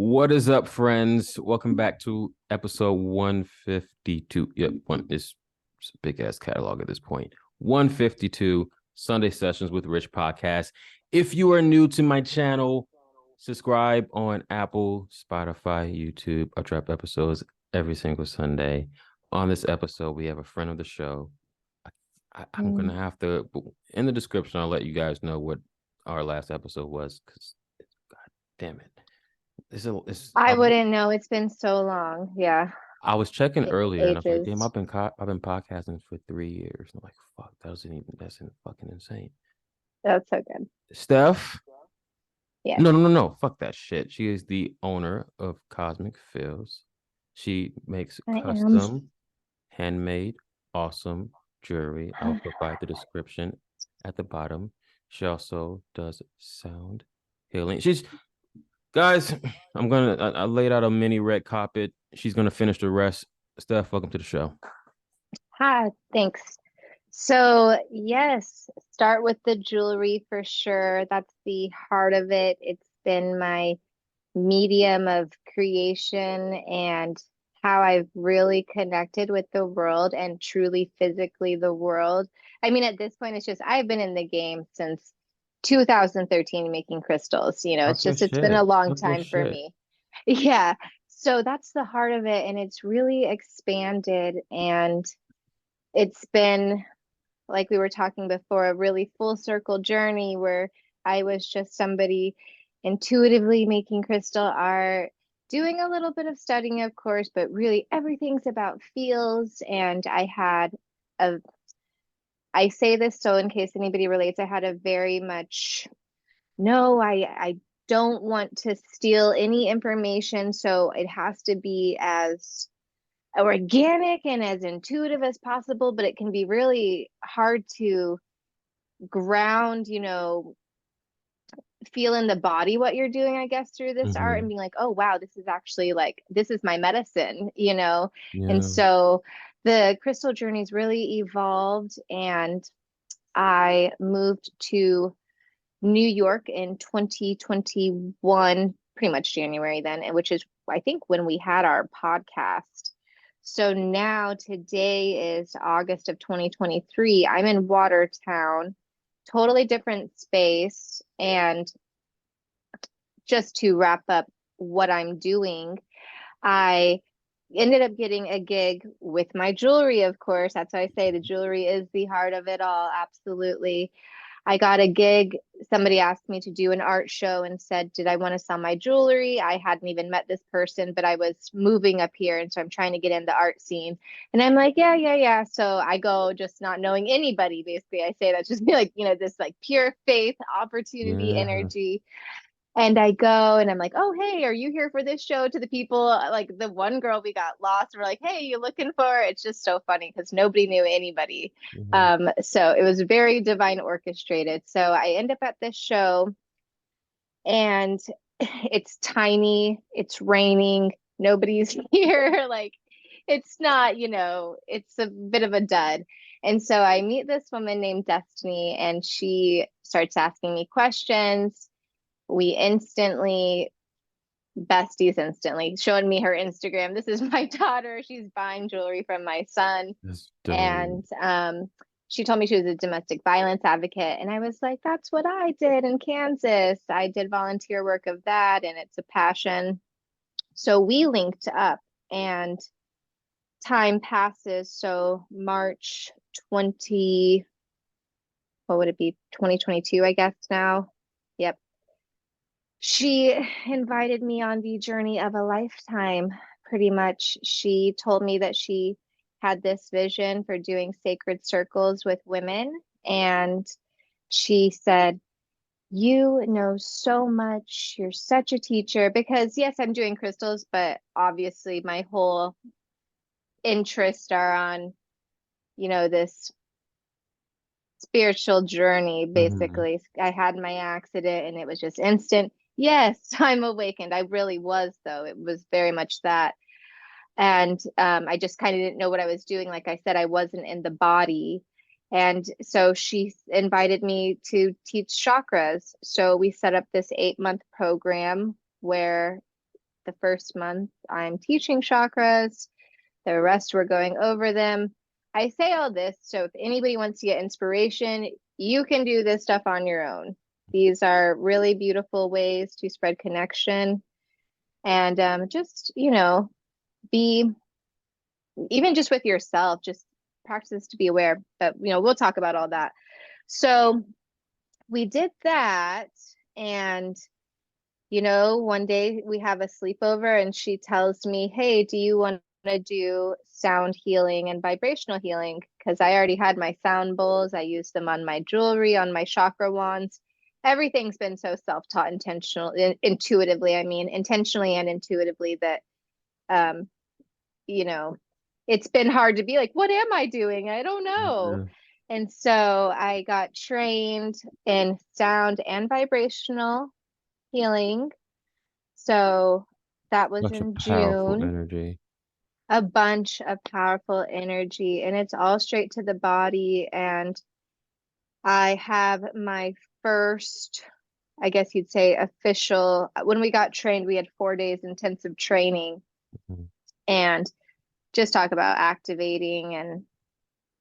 What is up, friends? Welcome back to episode 152. Yep, it's a big ass catalog at this point. 152 Sunday Sessions with Rich podcast. If you are new to my channel, subscribe on Apple, Spotify, YouTube. I drop episodes every single Sunday. On this episode, we have a friend of the show. I'm gonna have to in the description. I'll let you guys know what our last episode was because, God damn it. I wouldn't know. It's been so long. Yeah. I was checking It earlier and I was like, damn, ages. I've been podcasting for 3 years. I'm like, fuck, that's fucking insane. That's so good. Steph, Yeah. no, fuck that shit. She is the owner of Cosmic Fills. She makes I am. custom, handmade, awesome jewelry. I'll provide the description at the bottom. She also does sound healing. Guys, I laid out a mini red carpet. She's gonna finish the rest. Steph, welcome to the show. Hi, thanks. So, yes, start with the jewelry for sure. That's the heart of it. It's been my medium of creation and how I've really connected with the world and truly physically the world. I mean, at this point, it's just I've been in the game since 2013 making crystals. Talk your It's been a shit. long Talk your time for shit. me. Yeah. So that's the heart of it. And it's really expanded. And it's been, like we were talking before, a really full circle journey where I was just somebody intuitively making crystal art, doing a little bit of studying, of course, but really everything's about feels. And I say this so in case anybody relates, I had a very much, no, I don't want to steal any information. So it has to be as organic and as intuitive as possible, but it can be really hard to ground, feel in the body what you're doing, I guess, through this art and Hmm. being like, oh, wow, this is actually like, this is my medicine. And Yeah. so the crystal journeys really evolved, and I moved to New York in 2021, pretty much January then, and which is, I think, when we had our podcast. So now today is August of 2023. I'm in Watertown, totally different space. And just to wrap up what I'm doing, I ended up getting a gig with my jewelry, of course. That's why I say the jewelry is the heart of it all. Absolutely. I got a gig. Somebody asked me to do an art show and said, did I want to sell my jewelry? I hadn't even met this person, but I was moving up here. And so I'm trying to get in the art scene. And I'm like, yeah, yeah, yeah. So I go just not knowing anybody, basically. I say that just be like, this like pure faith, opportunity, Yeah. energy. And I go and I'm like, oh, hey, are you here for this show? To the people, like the one girl we got lost. We're like, hey, you looking for? It's just so funny because nobody knew anybody. Hmm. So it was very divine orchestrated. So I end up at this show and it's tiny, it's raining, nobody's here. Like it's not, it's a bit of a dud. And so I meet this woman named Destiny and she starts asking me questions. We instantly besties instantly showing me her Instagram. This is my daughter. She's buying jewelry from my son. That's dope. And she told me she was a domestic violence advocate. And I was like, that's what I did in Kansas. I did volunteer work of that, and it's a passion. So we linked up, and time passes. So March 20, what would it be? 2022, I guess now. Yep. She invited me on the journey of a lifetime, pretty much. She told me that she had this vision for doing sacred circles with women. And she said, you know so much. You're such a teacher. Because, yes, I'm doing crystals, but obviously my whole interests are on, this spiritual journey, Hmm. basically. I had my accident and it was just instant. Yes, I'm awakened. I really was, though. It was very much that. And I just kind of didn't know what I was doing. Like I said, I wasn't in the body. And so she invited me to teach chakras. So we set up this 8-month program where the first month I'm teaching chakras. The rest we're going over them. I say all this so if anybody wants to get inspiration, you can do this stuff on your own. These are really beautiful ways to spread connection and just, be even just with yourself, just practice to be aware. But, we'll talk about all that. So we did that. And, one day we have a sleepover and she tells me, hey, do you want to do sound healing and vibrational healing? Because I already had my sound bowls. I used them on my jewelry, on my chakra wands. Everything's been so self-taught, intuitively. I mean, intentionally and intuitively that, um, it's been hard to be like, what am I doing? I don't know. Yeah. And so I got trained in sound and vibrational healing. So that was Such a in powerful June. energy. A bunch of powerful energy, and it's all straight to the body. And I have my first, I guess you'd say, official. When we got trained, we had 4 days intensive training Mhm. and just talk about activating and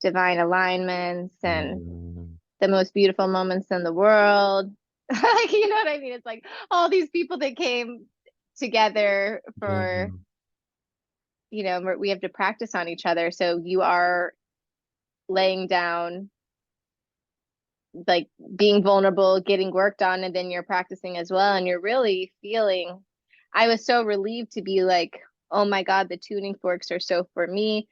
divine alignments and Mhm. the most beautiful moments in the world. Like, you know what I mean? It's like all these people that came together Yeah. for, we have to practice on each other. So you are laying down, like being vulnerable, getting work done, and then you're practicing as well. And you're really feeling, I was so relieved to be like, oh my God, the tuning forks are so for me.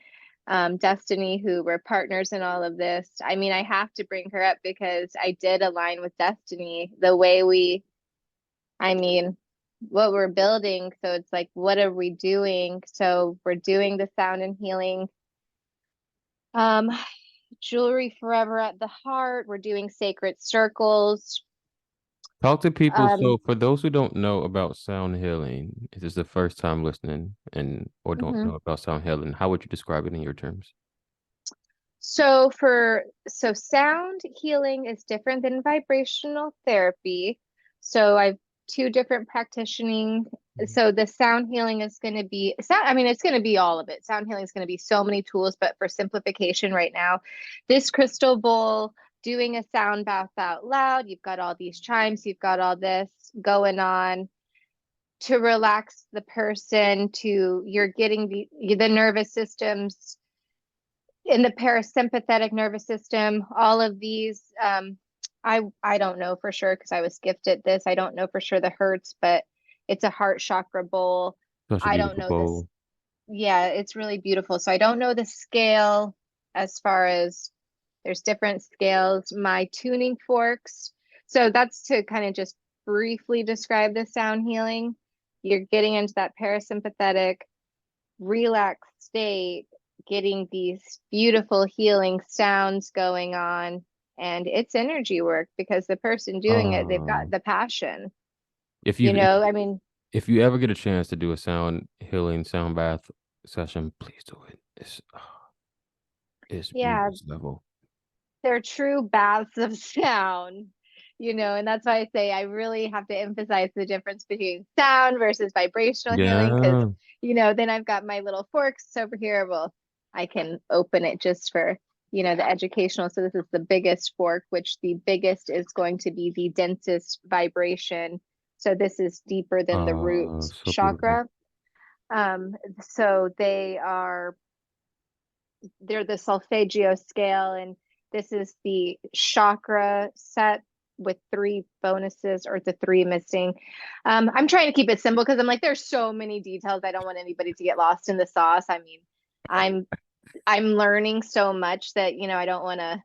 Destiny, who were partners in all of this. I mean, I have to bring her up because I did align with Destiny the way I mean, what we're building. So it's like, what are we doing? So we're doing the sound and healing. Um, Jewelry forever at the heart. We're doing sacred circles. Talk to people. Um, So for those who don't know about sound healing, if this is the first time listening and or don't mhm. know about sound healing, how would you describe it in your terms? So sound healing is different than vibrational therapy. So I've two different practicing. So the sound healing is going to be sound, I mean, it's going to be all of it. Sound healing is going to be so many tools, but for simplification right now, this crystal bowl, doing a sound bath out loud, you've got all these chimes, you've got all this going on to relax the person, to you're getting the nervous systems in the parasympathetic nervous system, all of these. I don't know for sure because I was gifted this. I don't know for sure the hertz, but it's a heart chakra bowl. Such a I don't beautiful know this. bowl. Yeah, it's really beautiful. So I don't know the scale as far as there's different scales. My tuning forks. So that's to kind of just briefly describe the sound healing. You're getting into that parasympathetic relaxed state, getting these beautiful healing sounds going on. And it's energy work because the person doing it, they've got Um, the passion. if you I mean, if you ever get a chance to do a sound healing sound bath session, please do it. It's yeah, next level. they're true baths of sound, and that's why I say I really have to emphasize the difference between sound versus vibrational healing because, Yeah. then I've got my little forks over here. Well, I can open it just for, the educational. So this is the biggest fork, which the biggest is going to be the densest vibration. So this is deeper than the root So beautiful. chakra. Um, so they're the solfeggio scale, and this is the chakra set with three bonuses or the three missing. I'm trying to keep it simple because I'm like, there's so many details. I don't want anybody to get lost in the sauce. I mean, I'm I'm learning so much that, I don't want to.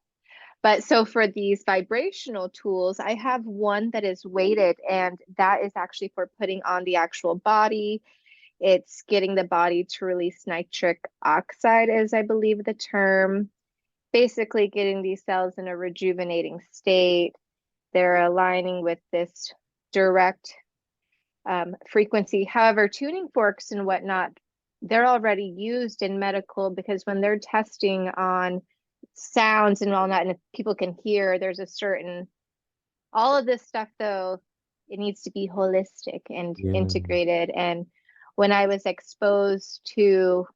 But so for these vibrational tools, I have one that is weighted, and that is actually for putting on the actual body. It's getting the body to release nitric oxide, is I believe the term. Basically, getting these cells in a rejuvenating state. They're aligning with this direct frequency. However, tuning forks and whatnot, they're already used in medical because when they're testing on sounds and all that, and if people can hear, there's a certain, all of this stuff though, it needs to be holistic and Yeah. integrated. And when I was exposed to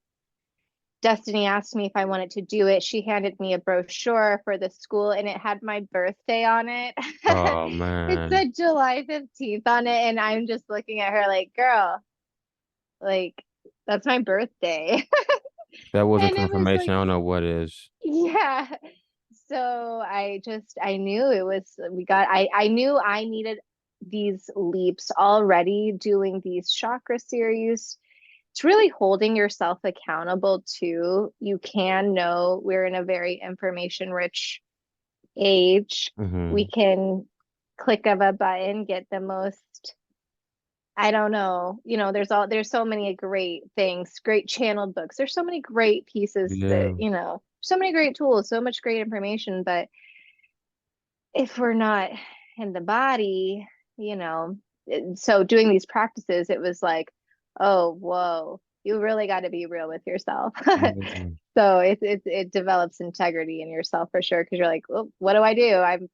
Destiny asked me if I wanted to do it. She handed me a brochure for the school and it had my birthday on it. Oh It man, said July 15th on it. And I'm just looking at her like, girl, like, that's my birthday. that wasn't And it was confirmation. like, I don't know what is. yeah. So I knew it was, I knew I needed these leaps already doing these chakra series. It's really holding yourself accountable too. You can know we're in a very information rich age. We Hmm. can click of a button, get the most, I don't know, there's so many great things, great channeled books. There's so many great pieces that, Yeah. so many great tools, so much great information. But if we're not in the body, you know, so doing these practices, it was like, oh, whoa, you really got to be real with yourself. Yeah. So it develops integrity in yourself for sure because you're like, well, what do I do?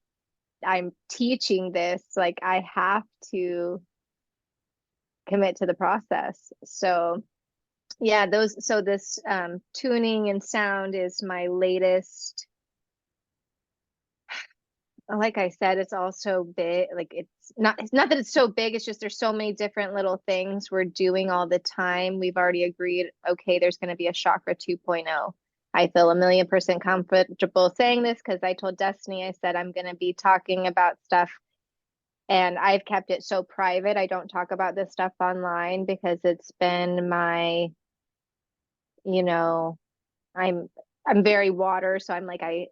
I'm teaching this, like I have to commit to the process. So yeah, this tuning and sound is my latest. Like I said, it's also big. Like it's not that it's so big, it's just there's so many different little things we're doing all the time. We've already agreed, okay, there's going to be a chakra 2.0. I feel 1,000,000% comfortable saying this because I told Destiny, I said I'm going to be talking about stuff and I've kept it so private. I don't talk about this stuff online because it's been my, you know, I'm I'm very water, so I'm like I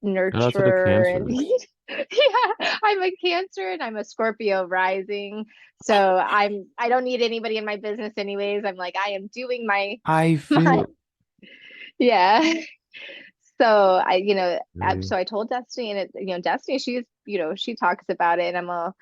Shout out to the nurture and cancers. yeah, I'm a Cancer and I'm a Scorpio rising. So I don't need anybody in my business anyways. I'm like I am doing my I my feel. yeah. So Really. so I told Destiny and Destiny, she's, she talks about it and I'm all,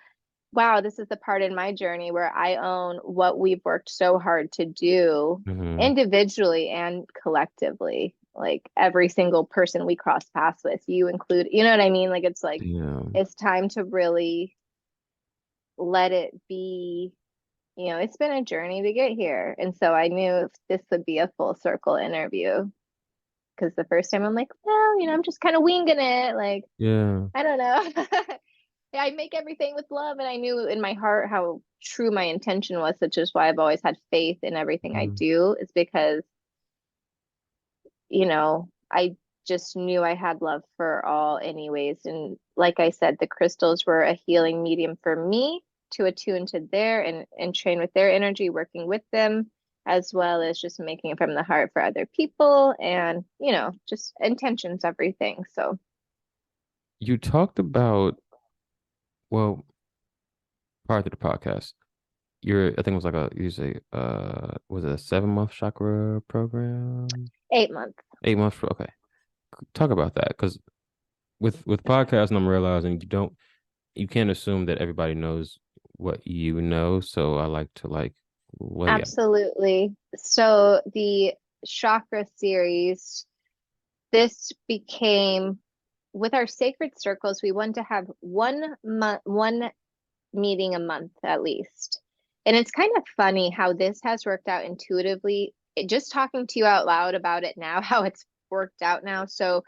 wow, this is the part in my journey where I own what we've worked so hard to do Hmm. individually and collectively. Like every single person we cross paths with, you include, you know what I mean? Like it's like Yeah. it's time to really let it be. It's been a journey to get here. And so I knew this would be a full circle interview because the first time I'm like, well, I'm just kind of winging it. Like, Yeah. I don't know. I make everything with love. And I knew in my heart how true my intention was, which is why I've always had faith in everything I Mhm. do, is because, I just knew I had love for all, anyways. And like I said, the crystals were a healing medium for me to attune to their and train with their energy, working with them, as well as just making it from the heart for other people and, just intentions, everything. So, You talked about, well, prior to the podcast, I think it was like usually, was it a 7 month chakra program? 8 months. 8 months. Okay. Talk about that. Because with podcasting, I'm realizing you can't assume that everybody knows what you know. So I like to like, well, yeah. Absolutely. So the chakra series, this became with our sacred circles, we want to have 1 month, one meeting a month at least. And it's kind of funny how this has worked out intuitively. Just talking to you out loud about it now, how it's worked out now. So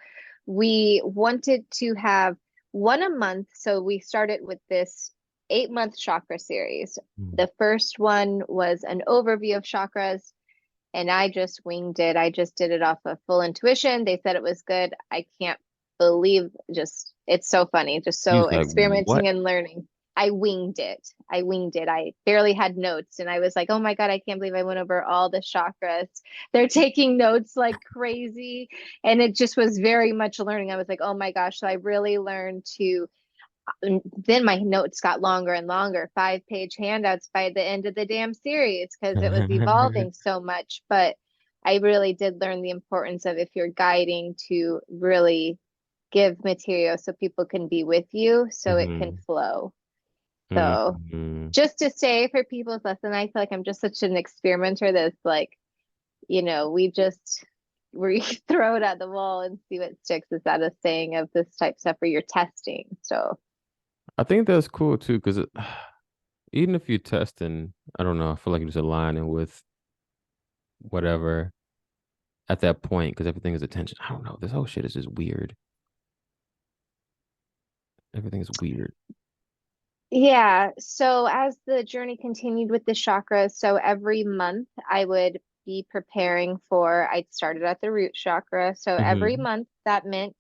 we wanted to have one a month. So we started with this 8 month chakra series. Mm. The first one was an overview of chakras, and I just winged it. I just did it off of full intuition. They said it was good. I can't believe, just it's so funny, just You so was like, experimenting what? and learning. I winged it. I winged it. I barely had notes and I was like, "Oh my God, I can't believe I went over all the chakras." They're taking notes like crazy and it just was very much learning. I was like, "Oh my gosh." So I really learned to, and then my notes got longer and longer, 5 page handouts by the end of the damn series because it was evolving so much. But I really did learn the importance of, if you're guiding, to really give material so people can be with you so it can Hmm. flow. So Hmm. just to say for people's lesson, I feel like I'm just such an experimenter that's like, we throw it at the wall and see what sticks. Is that a saying of this type stuff where you're testing? So I think that's cool too, because even if you're testing, I don't know, I feel like you're just aligning with whatever at that point because everything is attention. I don't know. This whole shit is just weird. Everything is weird. Yeah, so as the journey continued with the chakras, so every month I would be preparing for, I started at the root chakra. So every Hmm. month that meant,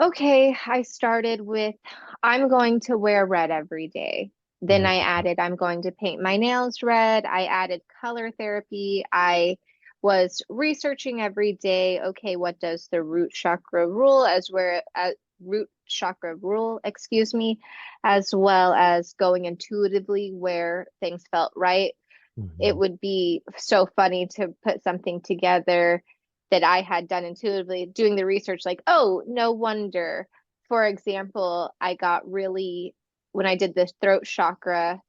okay, I started with, I'm going to wear red every day. Then I Hmm. added, I'm going to paint my nails red. I added color therapy. I was researching every day, okay, what does the root chakra rule root chakra rule, excuse me, as well as going intuitively where things felt right. It Hmm. would be so funny to put something together that I had done intuitively, doing the research, like, oh, no wonder. For example, I got really, when I did this throat chakra,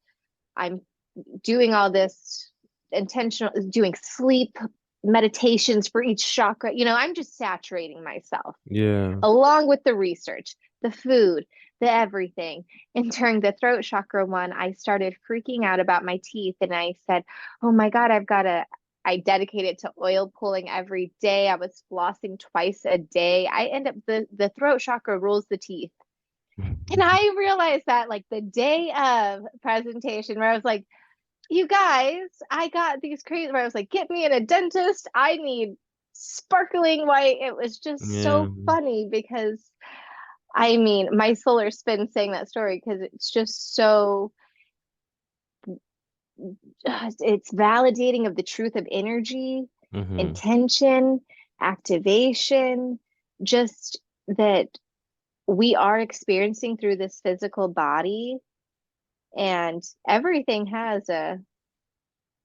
I'm doing all this intentional, doing sleep meditations for each chakra. I'm just saturating myself Yeah. along with the research, the food, the everything. And during the throat chakra one, I started freaking out about my teeth. And I said, oh my God, I dedicated to oil pulling every day. I was flossing twice a day. I end up, the throat chakra rules the teeth. And I realized that like the day of presentation where I was like, you guys, I got these crazy, where I was like, get me in a dentist. I need sparkling white. It was just Yeah. so funny because I mean, my solar spin saying that story because it's just so it's validating of the truth of energy, Hmm. intention, activation, just that we are experiencing through this physical body, and everything has a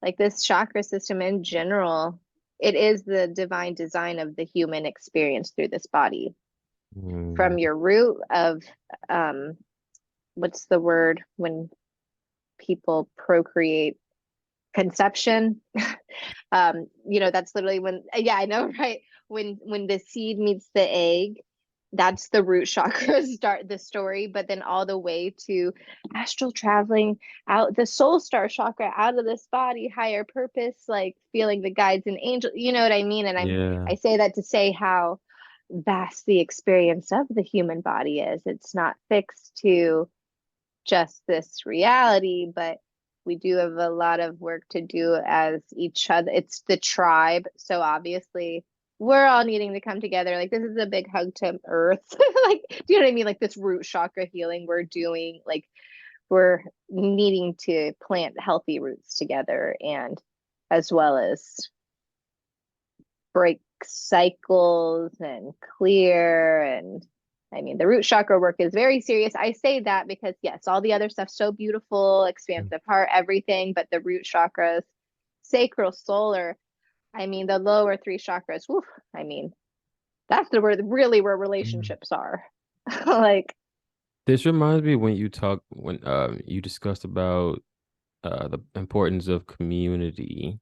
like this chakra system in general. It is the divine design of the human experience through this body. From Mm. your root of um what's the word when people procreate, conception. That's literally when, yeah, I know, right? When the seed meets the egg, that's the root chakra start the story, but then all the way to astral traveling out the soul star chakra out of this body, higher purpose, like feeling the guides and angels, you know what I mean? And Yeah. I say that to say how vast the experience of the human body is. It's not fixed to just this reality, but we do have a lot of work to do as each other. It's the tribe. So obviously, we're all needing to come together. Like, this is a big hug to earth. Like, do you know what I mean? Like, this root chakra healing we're doing, like, we're needing to plant healthy roots together, and as well as break cycles and clear. And I mean, the root chakra work is very serious. I say that because yes, all the other stuff's so beautiful, expansive heart, everything, but the root chakras, sacral, solar, I mean, the lower three chakras, whew, I mean, that's the word really where Mm. relationships are. Like, This reminds me when when you discussed about the importance of community,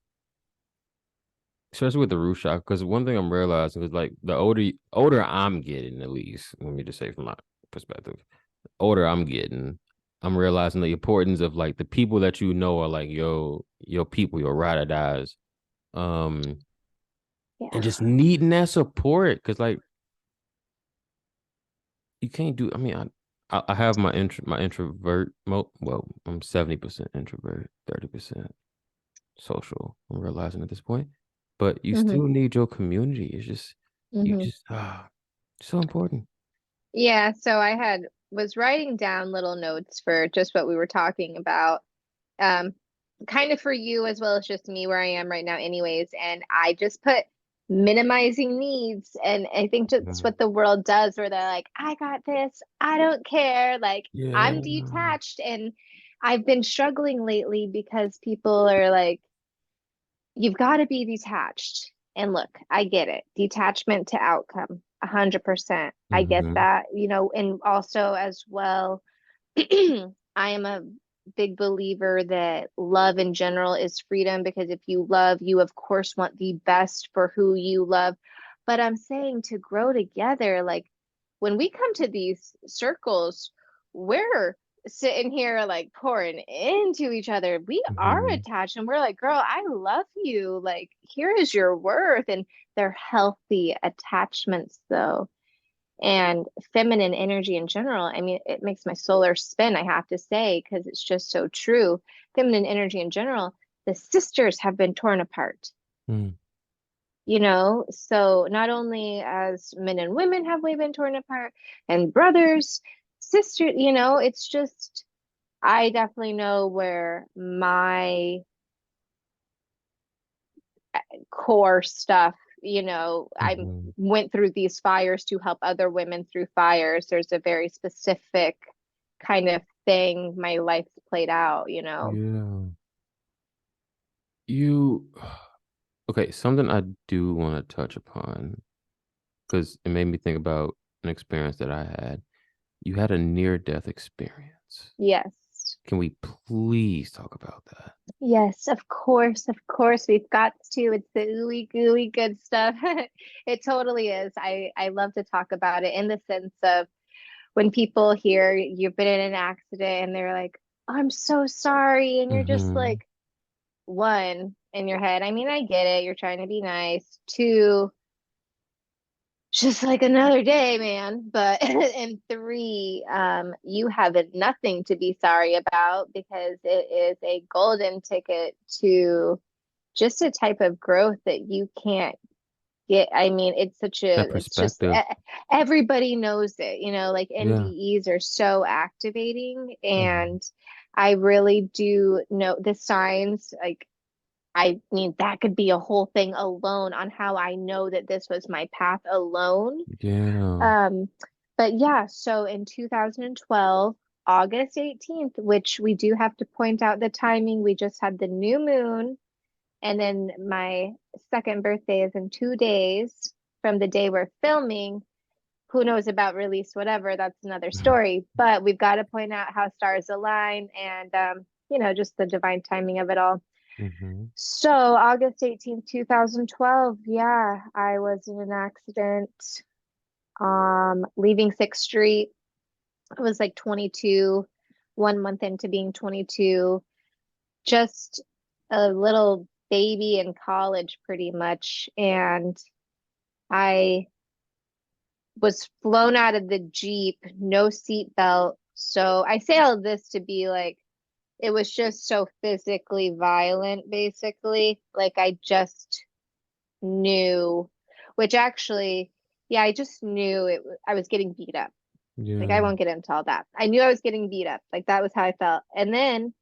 especially with the root shock. Because one thing I'm realizing is like the older I'm getting, at least, let me just say from my perspective, older I'm getting, I'm realizing the importance of like the people that you know are like your people, your ride or dies, um, and yeah. just needing that support. Because like you can't do. I mean, I have my introvert mode. Well, I'm 70% introvert, 30% social. I'm realizing at this point, but you Hmm. still need your community. It's just you Hmm. just so important. Yeah, so I had was writing down little notes for just what we were talking about. Um, kind of for you as well as just me where I am right now, anyways. And I just put minimizing needs. And I think that's Mm. what the world does, where they're like, I got this, I don't care. Like, Yeah. I'm detached. And I've been struggling lately because people are like, you've got to be detached. And look, I get it. Detachment to outcome, 100%. I get Hmm. that, and also as well, I am a big believer that love in general is freedom, because if you love, you of course want the best for who you love. But I'm saying to grow together, like when we come to these circles, we're sitting here like pouring into each other. We are Mm-hmm. attached and we're like, girl, I love you. Like, here is your worth. And they're healthy attachments, though. And feminine energy in general, I mean, it makes my solar spin, I have to say, because it's just so true. Feminine energy in general, the sisters have been torn apart, Mm. so not only as men and women have we been torn apart, and brothers, sisters, it's just, I definitely know where my core stuff, I Mm-hmm. went through these fires to help other women through fires. There's a very specific kind of thing my life's played out. Yeah. You okay, something I do want to touch upon because it made me think about an experience that I had. You had a near-death experience. Yes. Can we please talk about that? Yes, of course, we've got to. It's the ooey gooey good stuff. It totally is. I love to talk about it in the sense of when people hear you've been in an accident and they're like, I'm so sorry. And you're just Mm-hmm. like, one, in your head, I mean, I get it. You're trying to be nice. Two, just like another day, man. But and three, you have nothing to be sorry about because it is a golden ticket to just a type of growth that you can't get. I mean, That it's just perspective. everybody knows it, like Yeah. NDEs are so activating. Mm-hmm. And I really do know the signs. Like, I mean, that could be a whole thing alone on how I know that this was my path alone. Yeah. Um, but yeah, so in 2012, August 18th, which we do have to point out the timing, we just had the new moon, and then my second birthday is in 2 days from the day we're filming. Who knows about release, whatever, that's another story. But we've got to point out how stars align and, just the divine timing of it all. Mm-hmm. So August 18th, 2012, yeah, I was in an accident, leaving 6th Street. I was like 22, 1 month into being 22, just a little baby in college pretty much. And I was flown out of the Jeep, no seat belt. So I say all this to be like, it was just so physically violent, basically. Like, I just knew, which actually, yeah, I just knew I was getting beat up. Like, I Yeah. won't get into all that. I knew I was getting beat up. Like, that was how I felt. And then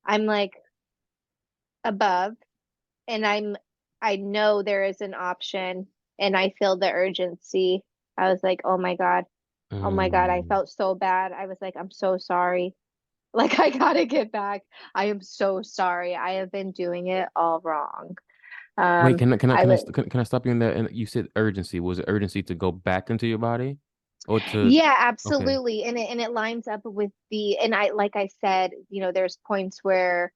I'm like above, and I know there is an option, and I feel the urgency. I was like, oh my God. Oh my God. I Mm. felt so bad. I was like, I'm so sorry. Like, I gotta get back. I am so sorry. I have been doing it all wrong. Wait, Um, can I can I I can I would, st- can I stop you in there? And you said urgency. Was it urgency to go back into your body, or to? yeah, Okay. absolutely. And it lines up with and like I said, there's points where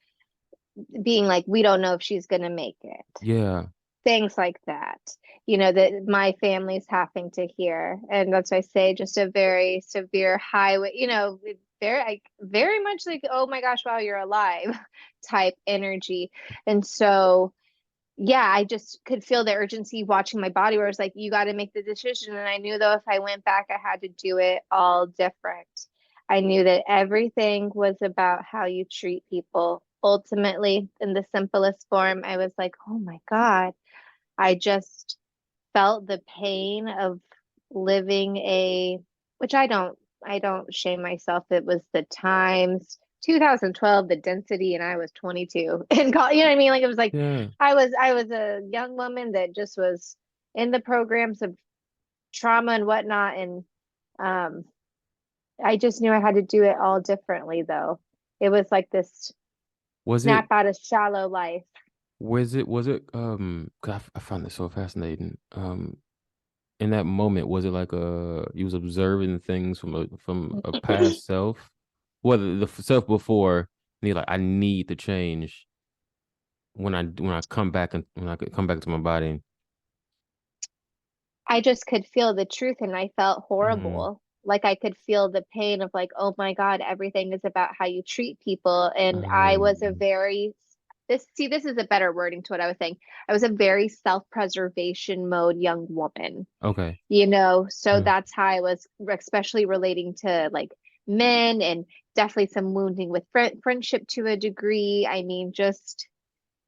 being like, we don't know if she's gonna make it. Yeah. Things like that, that my family's having to hear. And that's why I say just a very severe highway, very like very much like, oh my gosh, wow, you're alive type energy. And so yeah, I just could feel the urgency watching my body where it's like, you got to make the decision. And I knew though, if I went back, I had to do it all different. I knew that everything was about how you treat people. Ultimately, in the simplest form, I was like, oh my God, I just felt the pain of living which I don't shame myself. It was the times, 2012, the density, and I was 22 and you know what I mean? Like, it was like, Yeah. I was a young woman that just was in the programs of trauma and whatnot. And, um, I just knew I had to do it all differently though. It was like this Was snap it? out of shallow life. Was it? 'Cause I find this so fascinating. In that moment, was it like you was observing things from a past self, whether the self before, and you're like, I need to change when I come back and when I could come back to my body. I just could feel the truth and I felt Mm, horrible. like I could feel the pain of like, oh my God, everything is about how you treat people. And I was a Mm, very this is a better wording to what I was saying. I was a very self-preservation mode young woman, okay. so Mm, that's how I was, especially relating to like men, and definitely some wounding with friendship to a degree. I mean, just,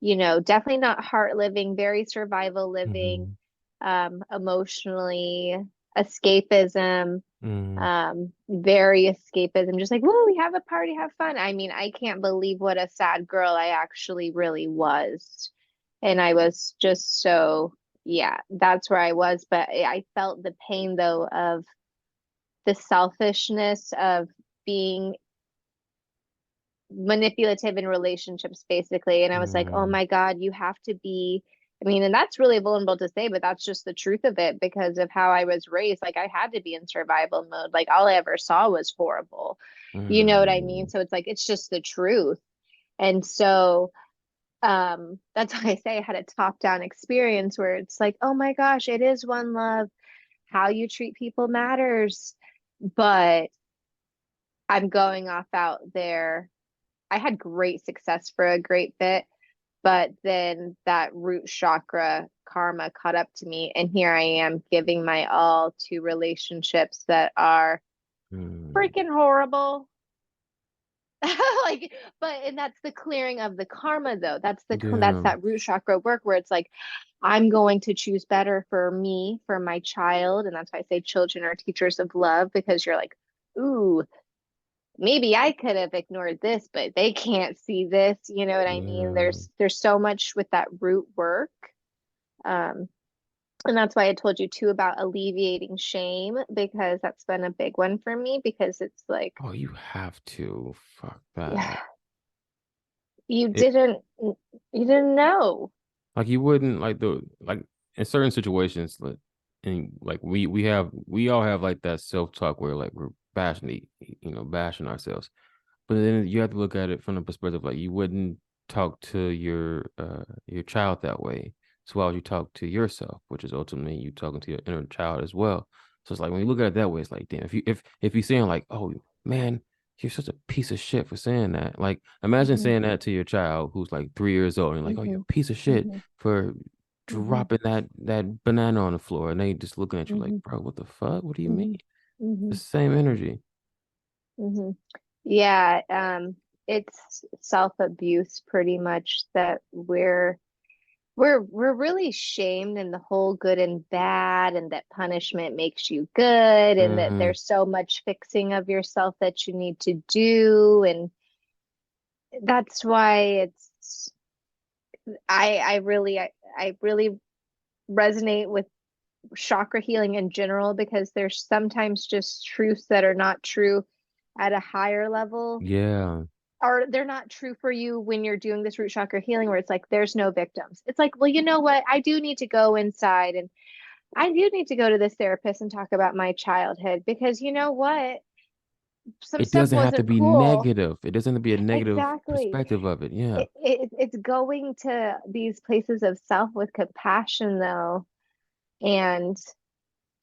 definitely not heart living, very survival living, mhm, emotionally, escapism, mm, very escapism, just like, whoa, we have a party, have fun. I mean, I can't believe what a sad girl I actually really was. And I was just so, yeah, that's where I was. But I felt the pain though of the selfishness of being manipulative in relationships, basically. And I was like, oh mm, my God, you have to be. I mean, and that's really vulnerable to say, but that's just the truth of it because of how I was raised. Like, I had to be in survival mode. Like, all I ever saw was horrible. You know what I mean? mm. So it's like, it's just the truth. And so, that's why I say I had a top-down experience where it's like, oh my gosh, it is one love. How you treat people matters. But I'm going off out there. I had great success for a great bit, but then that root chakra karma caught up to me, and here I am giving my all to relationships that are Mm. freaking horrible. Like, and that's the clearing of the karma though. That's Yeah. that root chakra work where it's like I'm going to choose better for me, for my child, and that's why I say children are teachers of love, because you're like, ooh, maybe I could have ignored this, but they can't see this. You know what I mean? Yeah. There's so much with that root work. Um, and that's why I told you too about alleviating shame, because that's been a big one for me, because it's like, Oh, you have to. Fuck yeah, that. you It didn't you didn't know. like you wouldn't like the like in certain situations like and like we all have like that self-talk where like we're bashing bashing ourselves. But then you have to look at it from the perspective like you wouldn't talk to your child that way. So why would you talk to yourself, which is ultimately you talking to your inner child as well. So it's like when you look at it that way, it's like, damn, if you're saying like, oh man, you're such a piece of shit for saying that. Like imagine Hmm. saying that to your child who's like 3 years old and you're like, oh, you're Hmm. a piece of shit Hmm. for Hmm. dropping that banana on the floor. And they just looking at you like, Hmm. bro, what the fuck? What do you mean? Hmm. Hmm. It's the same energy. Hmm. Yeah, it's self-abuse pretty much that we're really shamed in the whole good and bad, and that punishment makes you good, and that Mm-hmm. there's so much fixing of yourself that you need to do. And that's why I really resonate with chakra healing in general, because there's sometimes just truths that are not true at a higher level, Yeah. or they're not true for you when you're doing this root chakra healing, where it's like there's no victims. It's like, well, you know what, I do need to go inside, and I do need to go to this therapist and talk about my childhood, because you know what, some It stuff doesn't have to wasn't be cool. negative. It doesn't have to be a negative Exactly. perspective of it. Yeah. It's going to these places of self with compassion though, and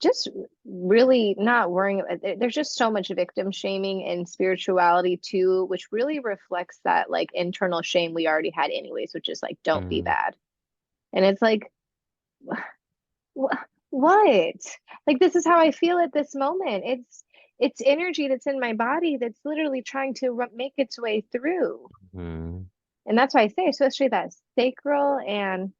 just really not worrying about there's just so much victim shaming in spirituality too, which really reflects that like internal shame we already had anyways, which is like, don't be Mm. bad. And it's like, what? Like, this is how I feel at this moment. It's energy that's in my body that's literally trying to make its way through. Mm. And that's why I say, especially that sacral, and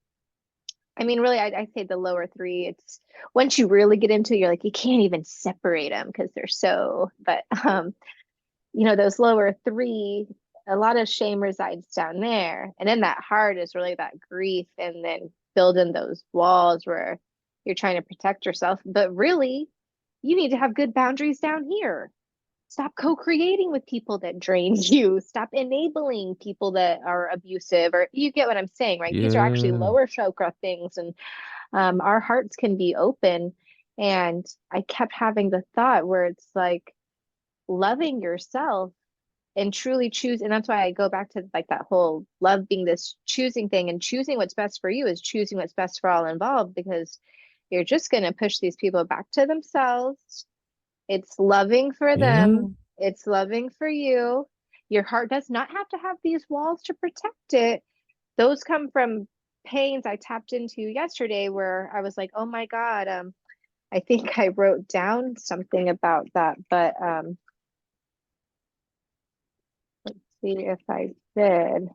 I mean, really, I say the lower three. It's once you really get into it, you're like, you can't even separate them because they're so, but those lower three, a lot of shame resides down there. And then that heart is really that grief, and then building those walls where you're trying to protect yourself. But really, you need to have good boundaries down here. Stop co-creating with people that drain you. Stop enabling people that are abusive, or you get what I'm saying, right? These are actually Yeah. lower chakra things, and our hearts can be open. And I kept having the thought where it's like loving yourself and truly choose. And that's why I go back to like that whole love being this choosing thing, and choosing what's best for you is choosing what's best for all involved, because you're just going to push these people back to themselves, It's loving for Yeah. them. It's loving for you. Your heart does not have to have these walls to protect it. Those come from pains I tapped into yesterday where I was like, oh my God, I think I wrote down something about that, but let's see if I did.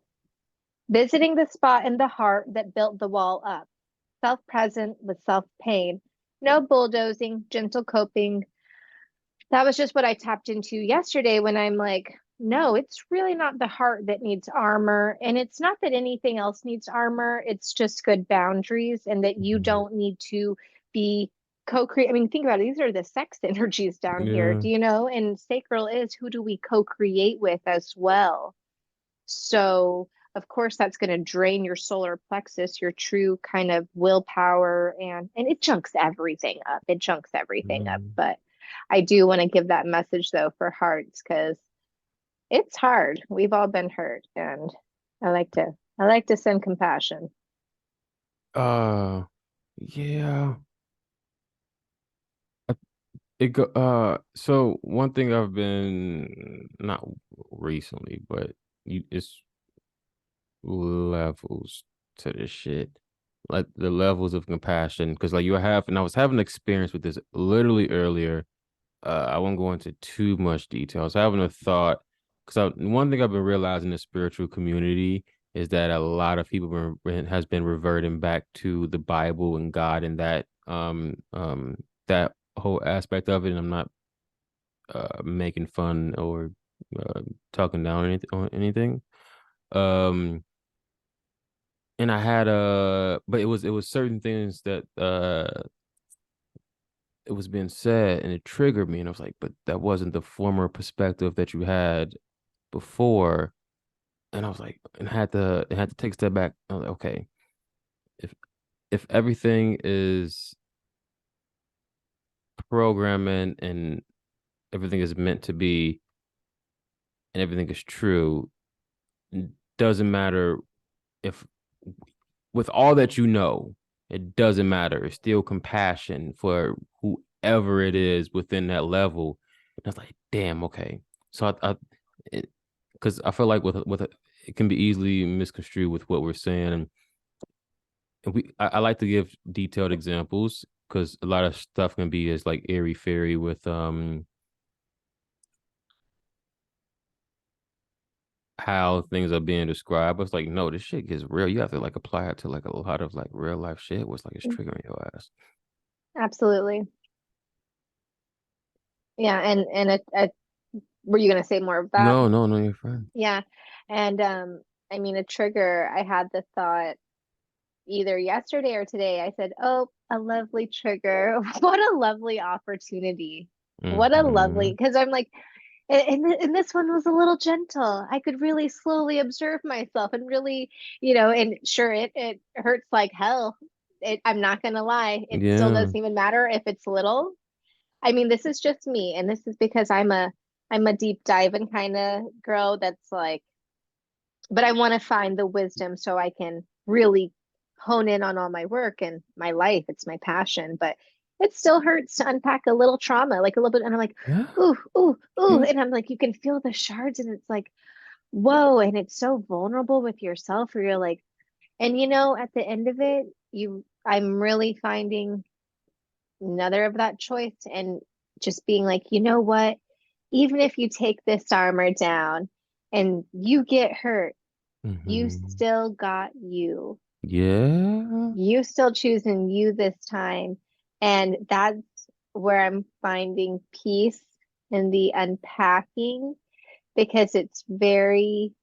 Visiting the spot in the heart that built the wall up, self present with self pain, no bulldozing, gentle coping. That was just what I tapped into yesterday when I'm like, no, it's really not the heart that needs armor. And it's not that anything else needs armor. It's just good boundaries and that you Mhm. don't need to be co-create. I mean, think about it. These are the sex energies down here. Yeah. Do you know? And sacral is who do we co-create with as well? So, of course, that's going to drain your solar plexus, your true kind of willpower, and it chunks everything up. It chunks everything up. Mhm. But I do want to give that message though for hearts because it's hard. We've all been hurt, and I like to send compassion. Uh, yeah. It go so one thing I've been not recently, but it's levels to this shit. Like the levels of compassion. Because like you have and I was having an experience with this literally earlier. I won't go into too much detail. I was having a thought because one thing I've been realizing in the spiritual community is that a lot of people has been reverting back to the Bible and God and that whole aspect of it. And I'm not making fun or talking down on anything. Um, and I had but it was certain things that it was being said and it triggered me, and I was like, but that wasn't the former perspective that you had before. And I was like, and I had to take a step back. I was like, okay, if everything is programming and everything is meant to be and everything is true, doesn't matter if with all that you know, it doesn't matter. It's still compassion for whoever it is within that level. And I was like, damn, okay. So because I feel like it can be easily misconstrued with what we're saying, and I like to give detailed examples because a lot of stuff can be as like airy fairy with how things are being described. But it's like, no, this shit gets real. You have to like apply it to like a lot of like real life shit. What's like it's triggering your ass. Absolutely. Yeah, and were you gonna say more of that? No, no, no, you're fine. Yeah. And I mean a trigger, I had the thought either yesterday or today. I said, "Oh, a lovely trigger. What a lovely opportunity. What a lovely," Hmm. because I'm like, and this one was a little gentle. I could really slowly observe myself and really, and sure, it hurts like hell. I'm not gonna lie. It still Yeah. doesn't even matter if it's little. I mean, this is just me, and this is because I'm a deep diving kind of girl that's like, but I want to find the wisdom so I can really hone in on all my work and my life. It's my passion, but it still hurts to unpack a little trauma, like a little bit. And I'm like, Yeah. ooh, ooh, ooh. Yeah. And I'm like, you can feel the shards, and it's like, whoa. And it's so vulnerable with yourself where you're like, and at the end of it, I'm really finding another of that choice and just being like, you know what? Even if you take this armor down and you get hurt, you Hmm. still got you. Yeah. You still choosing you this time. And that's where I'm finding peace in the unpacking because it's very,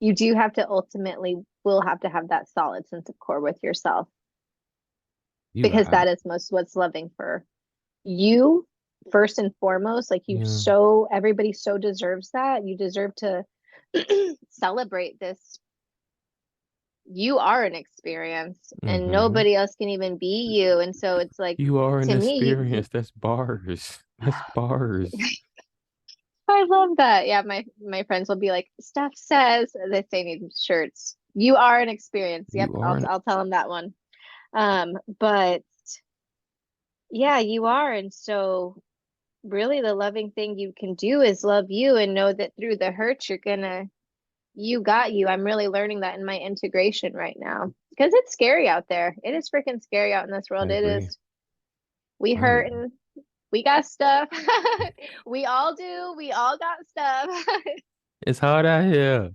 you do have to ultimately will have to have that solid sense of core with yourself You because have. that is most what's loving for you first and foremost. Like Yeah. everybody so deserves that. You deserve to celebrate this. You are an experience and Hmm. nobody else can even be you. And so it's like, You are an to me, experience. That's bars. That's bars. I love that. Yeah, my friends will be like, Steph says they say need shirts. You are an experience. Yep, You are I'll an. I'll tell them that one. But yeah, you are. And so really the loving thing you can do is love you and know that through the hurt, you got you. I'm really learning that in my integration right now because it's scary out there. It is freaking scary out in this I world. It agree. is. We I, hurt and we got stuff. We all do. We all got stuff. it's hard out here.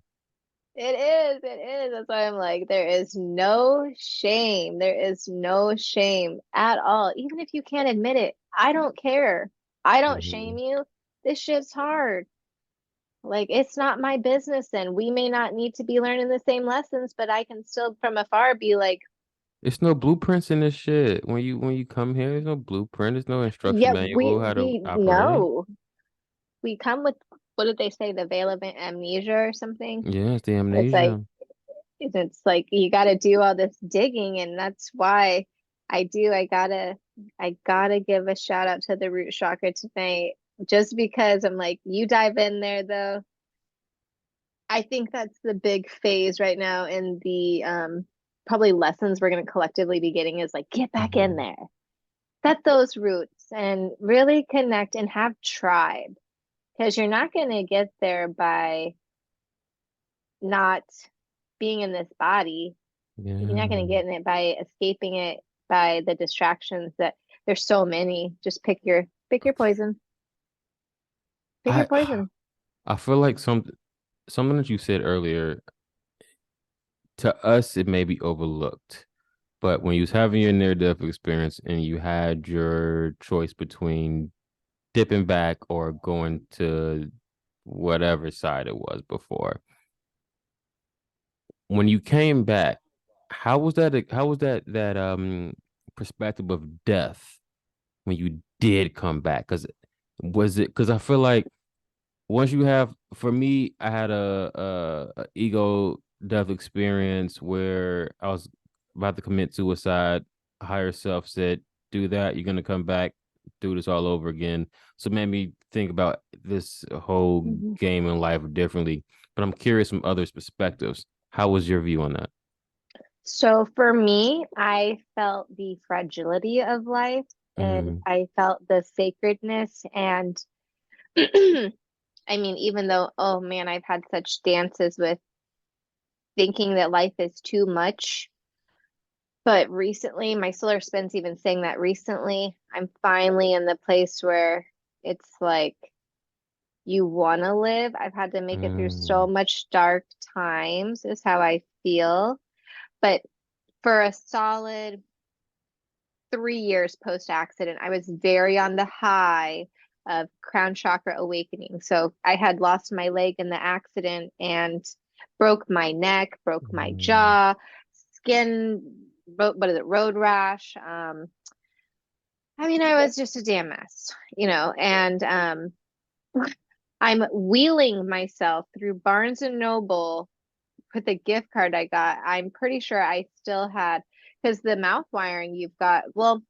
It is. It is. That's why I'm like, there is no shame. There is no shame at all. Even if you can't admit it, I don't care. I don't shame Mhm. you. This shit's hard. Like, it's not my business, and we may not need to be learning the same lessons, but I can still from afar be like, It's no blueprints in this shit. When you come here, there's no blueprint. There's no instruction yeah, manual how to we operate. know. We come with, what did they say, the veil of amnesia or something? Yeah, it's the It's like amnesia. it's like you got to do all this digging, and that's why I gotta give a shout out to the root chakra tonight, just because I'm like, you dive in there though. I think that's the big phase right now in the probably lessons we're going to collectively be getting is like, get back in Mhm. there, set those roots and really connect and have tribe, because you're not going to get there by not being in this body. You're not going to Yeah. get in it by escaping it by the distractions that there's so many. Just pick your poison. Pick your I poison. I feel like something that you said earlier, to us it may be overlooked. But when you was having your near-death experience and you had your choice between dipping back or going to whatever side it was before, when you came back, how was that perspective of death when you did come back? Because I feel like once you have, for me, I had a ego death experience where I was about to commit suicide. Higher self said, "Do that. You're gonna come back, do this all over again." So it made me think about this whole Mhm. game in life differently. But I'm curious from others' perspectives. How was your view on that? So for me, I felt the fragility of life and Mm, I felt the sacredness. And I mean, even though, oh man, I've had such dances with thinking that life is too much. But recently, my solar spin's even saying that recently, I'm finally in the place where it's like you want to live. I've had to make it through so mm, much dark times, is how I feel. But for a solid 3 years post accident, I was very on the high of crown chakra awakening. So I had lost my leg in the accident and broke my neck, broke my mm, jaw, skin, what is it, road rash. I mean, I was just a damn mess, and I'm wheeling myself through Barnes and Noble with the gift card I got. I'm pretty sure I still had, because the mouth wiring you've got, well,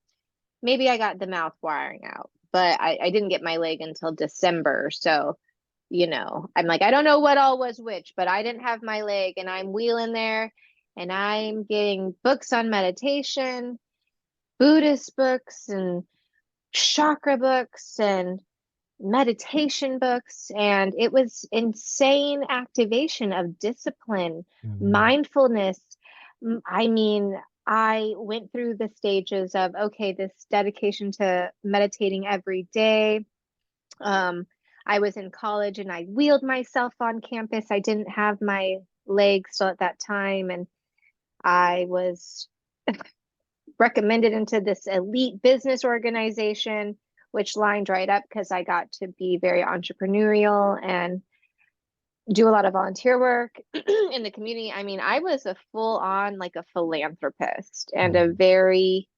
maybe I got the mouth wiring out, but I didn't get my leg until December. So, I'm like, I don't know what all was which, but I didn't have my leg and I'm wheeling there and I'm getting books on meditation, Buddhist books and chakra books and meditation books. And it was insane activation of discipline, mm, mindfulness. I mean, I went through the stages of, okay, this dedication to meditating every day. Um, I was in college and I wheeled myself on campus. I didn't have my legs still at that time. And I was recommended into this elite business organization, which lined right up because I got to be very entrepreneurial and do a lot of volunteer work in the community. I mean, I was a full on like a philanthropist and a mm, very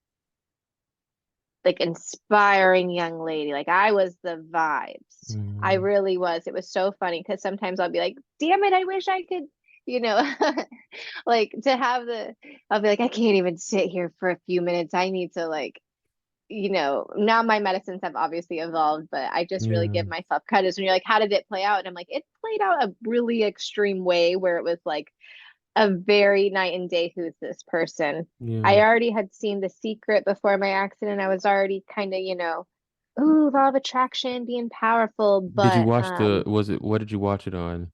like inspiring young lady. Like I was the vibes. I mm. really was. It was so funny because sometimes I'll be like, damn it, I wish I could, you know, like to have I'll be like, I can't even sit here for a few minutes. I need to like, now my medicines have obviously evolved, but I just really Yeah, give myself credit. When you're like, how did it play out? And I'm like, it played out a really extreme way where it was like a very night and day, who's this person? I yeah. already had seen The Secret before my accident. I was already kind of, ooh, law of attraction being powerful, Did you but watch what did you watch it on?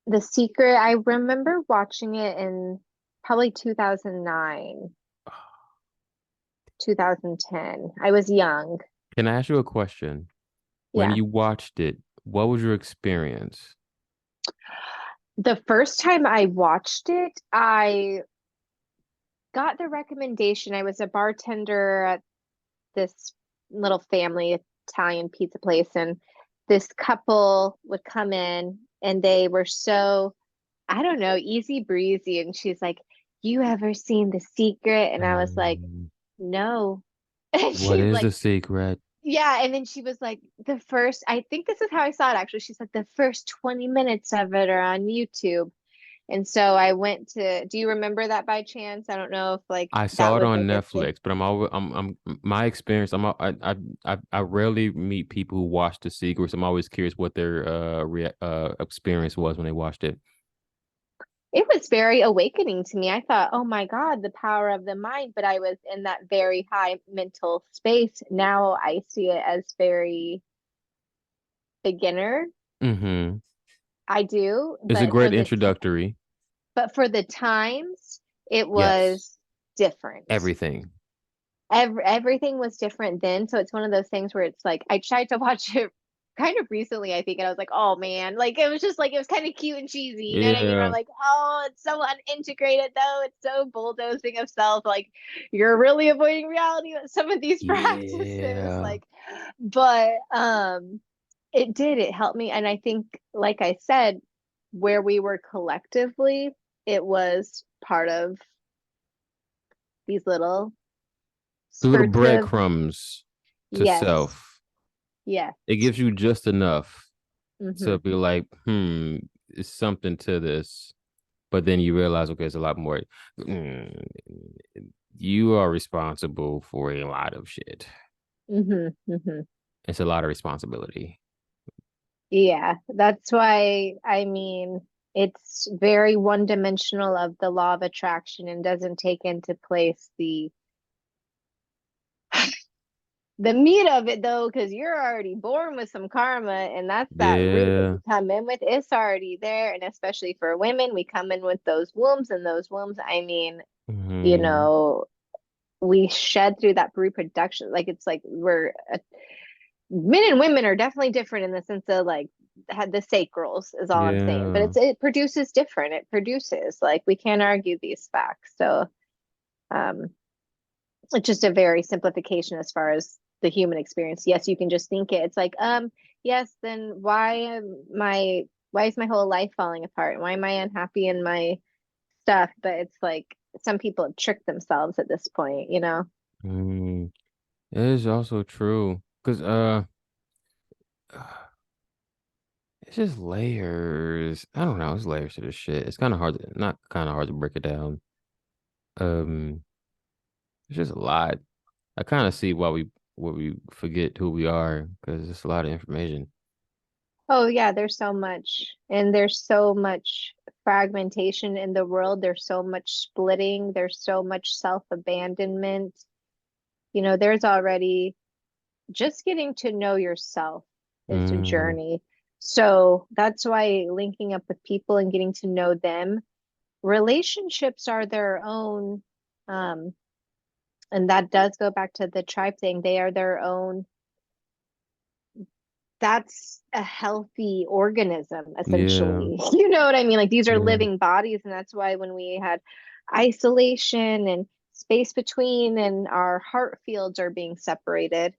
The Secret, I remember watching it in probably 2009, 2010. I was young. Can I ask you a question? When Yeah. you watched it, what was your experience? The first time I watched it, I got the recommendation. I was a bartender at this little family Italian pizza place, and this couple would come in and they were so, I don't know, easy breezy. And she's like, "You ever seen The Secret?" And I was like, Mm, "No." And what she's is like, the secret? yeah. And then she was like, I think this is how I saw it actually. She's like, the first 20 minutes of it are on YouTube. And so I went to, do you remember that by chance? I don't know if like I that saw it was on like a thing. Netflix, but I'm my experience. I rarely meet people who watch The Secret. So I'm always curious what their experience was when they watched it. It was very awakening to me. I thought, oh my God, the power of the mind. But I was in that very high mental space. Now I see it as very beginner. Mm-hmm. I do, It's a great introductory. but for the times, it Yes, was different. everything. Everything was different then. So it's one of those things where it's like I tried to watch it kind of recently, I think, and I was like, oh man, like it was just like it was kind of cute and cheesy, you know what I mean? Where I'm Yeah, like, oh, it's so unintegrated though, it's so bulldozing of self, like you're really avoiding reality with some of these practices, yeah, like, but it helped me, and I think, like I said, where we were collectively, it was part of these little the little spurts of breadcrumbs to yes. self. Yes. It gives you just enough to Hmm. be like, it's something to this. But then you realize, okay, it's a lot more. Mm, you are responsible for a lot of shit. Hmm. Hmm. It's a lot of responsibility. Yeah, that's why I mean it's very one-dimensional of the law of attraction and doesn't take into place the meat of it though, because you're already born with some karma, and that's that root that Yeah. you come in with. It's already there, and especially for women, we come in with those wombs, and those wombs, I mean, you Hmm. know, we shed through that reproduction. Like it's like men and women are definitely different in the sense of like had the sacrals is all I'm saying, but Yeah. it produces different. It produces like we can't argue these facts. So um, it's just a very simplification as far as the human experience. Yes, you can just think it. It's like yes, then why is my whole life falling apart? Why am I unhappy in my stuff? But it's like some people have tricked themselves at this point, you know. Mm. It is also true. Because it's just layers. I don't know, it's layers to this shit. It's kind of hard to, not kind of hard to break it down. Um, it's just a lot. I kind of see why we forget who we are because it's a lot of information. Oh yeah, there's so much, and there's so much fragmentation in the world. There's so much splitting. There's so much self-abandonment. You know, there's already just getting to know yourself is a Mm, journey. So that's why linking up with people and getting to know them, relationships are their own, um, and that does go back to the tribe thing. They are their own, that's a healthy organism yeah, essentially. You know what I mean? Like these are yeah. living bodies, and that's why when we had isolation and space between and our heart fields are being separated,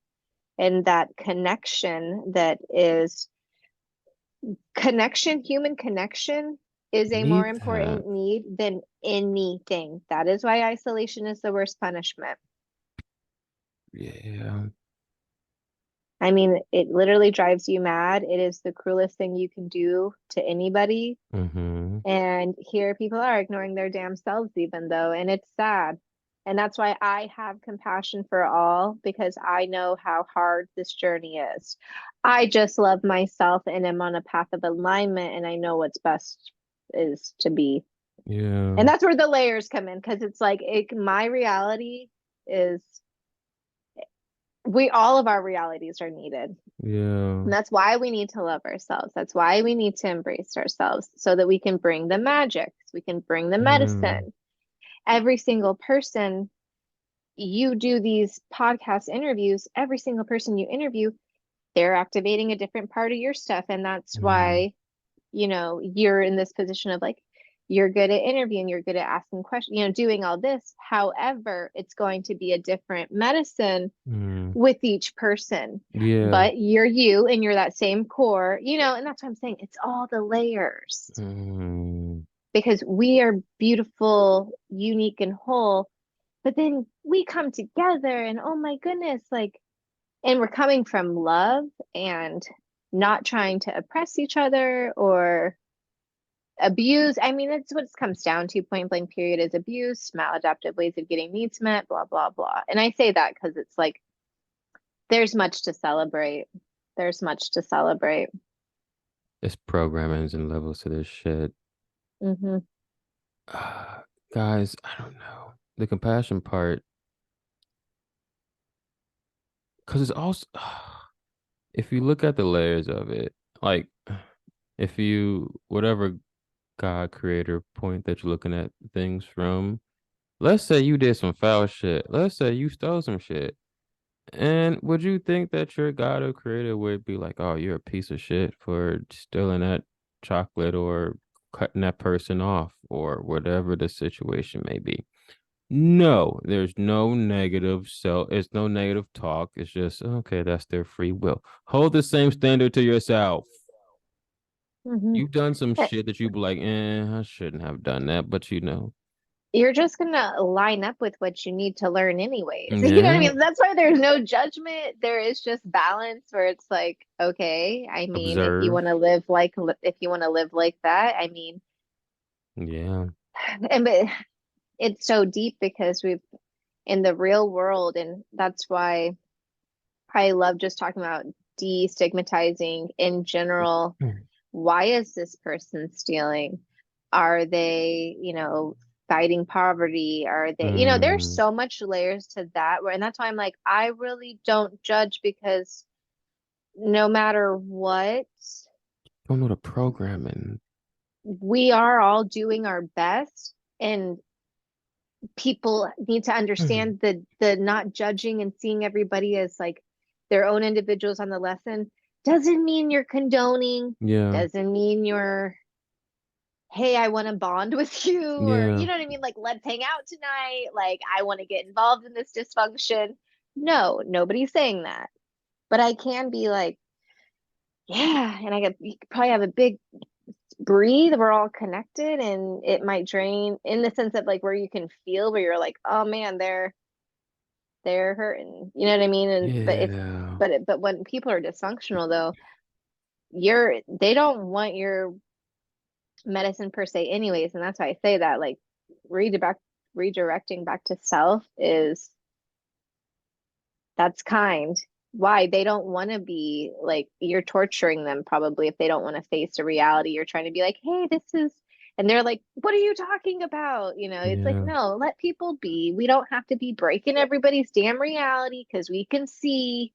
and that connection that is connection, human connection is a more Need that. important need than anything. That is why isolation is the worst punishment. Yeah. I mean, it literally drives you mad. It is the cruelest thing you can do to anybody. Mm-hmm. And here people are ignoring their damn selves, even though, and it's sad. And that's why I have compassion for all because I know how hard this journey is. I just love myself and am on a path of alignment, and I know what's best is to be. Yeah. And that's where the layers come in because it's like my reality is we all of our realities are needed. Yeah. And that's why we need to love ourselves. That's why we need to embrace ourselves so that we can bring the magic, so we can bring the Yeah. medicine. Every single person you do these podcast interviews, every single person you interview, they're activating a different part of your stuff. And that's Mm, why, you're in this position of like, you're good at interviewing, you're good at asking questions, doing all this. However, it's going to be a different medicine mm, with each person. yeah. But you're you and you're that same core, and that's what I'm saying. It's all the layers Mm, because we are beautiful, unique, and whole. But then we come together and oh my goodness, like, and we're coming from love and not trying to oppress each other or abuse. I mean, that's what it comes down to. Point blank, period, is abuse, maladaptive ways of getting needs met, blah, blah, blah. And I say that because it's like there's much to celebrate. There's much to celebrate. it's programmings and levels to this shit. Hmm. Uh, guys, I don't know. The compassion part, because it's also, if you look at the layers of it, like, if you, whatever God creator point that you're looking at things from, let's say you did some foul shit. Let's say you stole some shit. And would you think that your God or creator would be like, oh, you're a piece of shit for stealing that chocolate or cutting that person off or whatever the situation may be? No, there's no negative it's no negative talk. It's just okay, that's their free will. Hold the same standard to yourself. Hmm. You've done some shit that you be like, I shouldn't have done that, but You're just gonna line up with what you need to learn anyways. You know what I yeah, mean? That's why there's no judgment. There is just balance where it's like, okay, I mean, if you observe. want to live like if you want to live like that, I mean, Yeah. and but it's so deep because we've in the real world, and that's why I love just talking about destigmatizing in general. Why is this person stealing? Are they, fighting poverty? Are they, there's Mm, so much layers to that and that's why I'm like, I really don't judge because no matter what, don't know the programming. we are all doing our best and people need to understand the not judging and seeing everybody as like their own individuals on the lesson doesn't mean you're condoning, Yeah. doesn't mean you're hey, I want to bond with you, or Yeah. you know what I mean? Like, let's hang out tonight. Like, I want to get involved in this dysfunction. No, nobody's saying that. But I can be like, yeah, and you could probably have a big breathe. We're all connected, and it might drain in the sense of like where you can feel where you're like, oh man, they're hurting. You know what I mean? And Yeah. but when people are dysfunctional though, they don't want your medicine per se anyways, and that's why I say that like redirect redirecting back to self is that's kind. Why? They don't want to be like you're torturing them probably if they don't want to face a reality. You're trying to be like, hey, this is and they're like, what are you talking about? It's like, Yeah. no, let people be. We don't have to be breaking everybody's damn reality because we can see,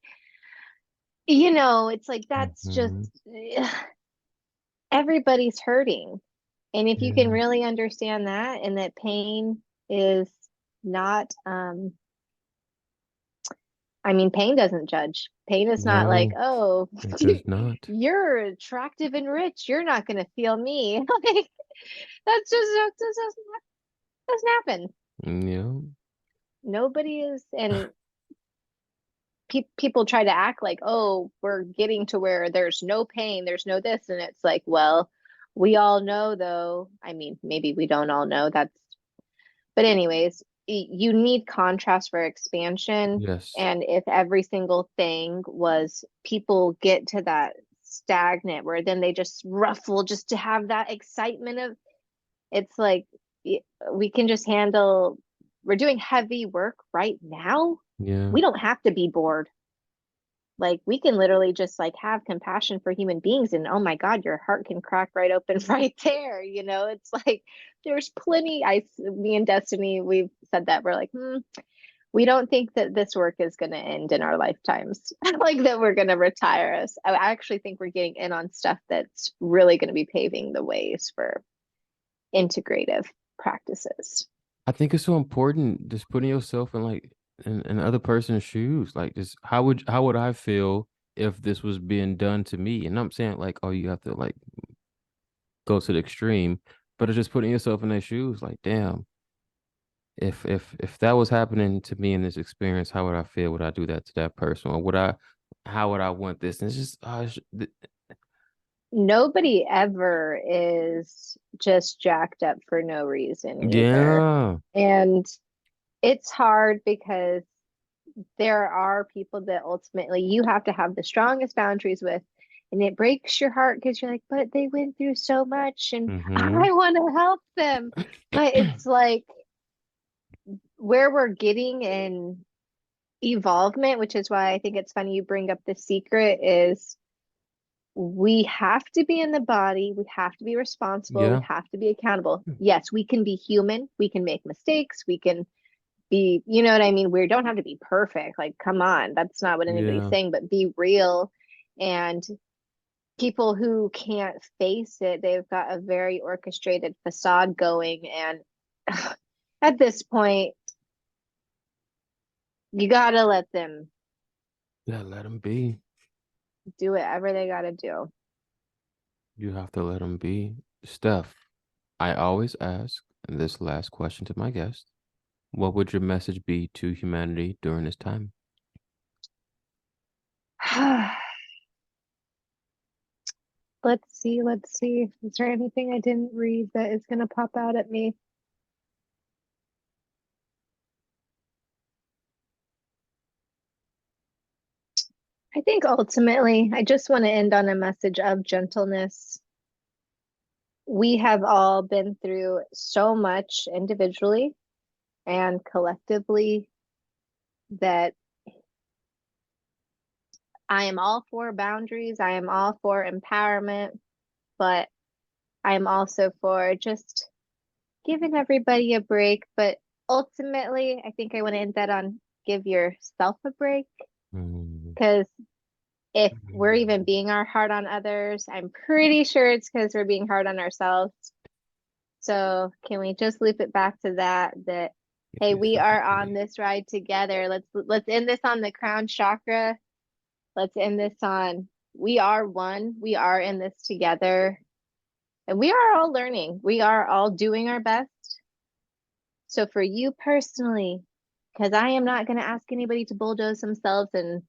it's like that's just Hmm. everybody's hurting. And if you can Yeah. really understand that and that pain is not I mean pain doesn't judge. Pain is not like, No, oh, it does not. you're attractive and rich, you're not going to feel me. Like that just doesn't happen. Yeah. Nobody is and people try to act like, oh, we're getting to where there's no pain, there's no this and it's like, well, we all know though. I mean, maybe we don't all know. But anyways, you need contrast for expansion. Yes. And if every single thing was people get to that stagnant where then they just ruffle just to have that excitement of it's like we can just handle we're doing heavy work right now. Yeah. We don't have to be bored. Like we can literally just like have compassion for human beings and oh my God, your heart can crack right open right there. It's like there's plenty. Me and Destiny, we've said that we're like, we don't think that this work is going to end in our lifetimes, like that we're going to retire us. I actually think we're getting in on stuff that's really going to be paving the ways for integrative practices. I think it's so important just putting yourself in like in other person's shoes. Like just how would I feel if this was being done to me? And I'm saying like, oh, you have to like go to the extreme, but it's just putting yourself in their shoes. Like, damn, if that was happening to me in this experience, how would I feel? Would I do that to that person, or would I? How would I want this? And it's just, Nobody ever is just jacked up for no reason either. yeah, And it's hard because there are people that ultimately you have to have the strongest boundaries with. And it breaks your heart because you're like, but they went through so much and mm-hmm, I want to help them. But it's like where we're getting in evolvement, which is why I think it's funny you bring up the secret, is we have to be in the body, we have to be responsible, we yeah, have to be accountable. Yes, we can be human, we can make mistakes, we can be, you know what I mean? We don't have to be perfect. Like, come on, that's not what anybody's yeah, saying, but be real. And people who can't face it, they've got a very orchestrated facade going. And at this point, you gotta let them yeah. Let them be. do whatever they gotta do. You have to let them be. Steph, I always ask this last question to my guest. What would your message be to humanity during this time? Let's see, let's see. Is there anything I didn't read that is gonna pop out at me? I think ultimately, I just want to end on a message of gentleness. We have all been through so much individually and collectively that I am all for boundaries. I am all for empowerment, but I am also for just giving everybody a break. But ultimately, I think I want to end that on give yourself a break Mm, because if we're even mm, being our hard on others, I'm pretty sure it's because we're being hard on ourselves. So can we just loop it back to that give hey, we yourself a are on break. this ride together. Let's end this on the crown chakra. Let's end this on we are one. We are in this together. And we are all learning. We are all doing our best. So for you personally, because I am not going to ask anybody to bulldoze themselves and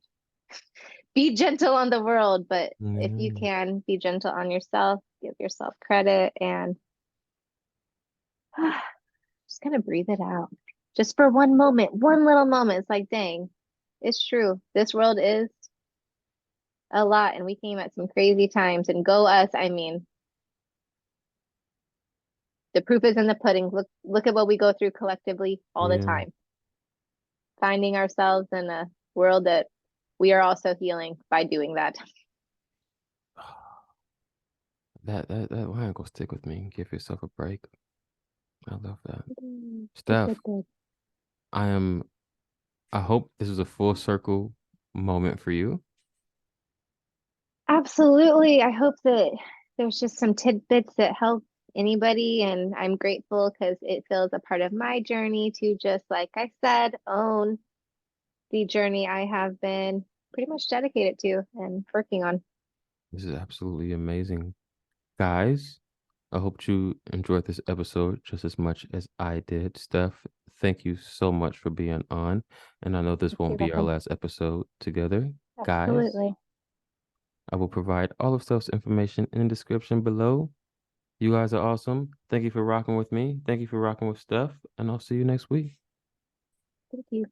be gentle on the world, but if you Mm, can be gentle on yourself, give yourself credit and just kind of breathe it out. Just for one moment, one little moment. It's like, dang, it's true. This world is a lot, and we came at some crazy times. And go us, I mean, the proof is in the pudding. Look at what we go through collectively all the yeah. time. Finding ourselves in a world that we are also healing by doing that. That line gonna stick with me. Give yourself a break. I love that. Good, good, Steph, good. I am I hope this was a full circle moment for you. Absolutely. I hope that there's just some tidbits that help anybody. And I'm grateful because it feels a part of my journey to just, like I said, own the journey I have been pretty much dedicated to and working on. This is absolutely amazing. Guys, I hope you enjoyed this episode just as much as I did. Steph, thank you so much for being on. And I know this won't You're be our welcome. last episode together. Guys, Absolutely. I will provide all of Steph's information in the description below. You guys are awesome. Thank you for rocking with me. Thank you for rocking with Steph. And I'll see you next week. Thank you.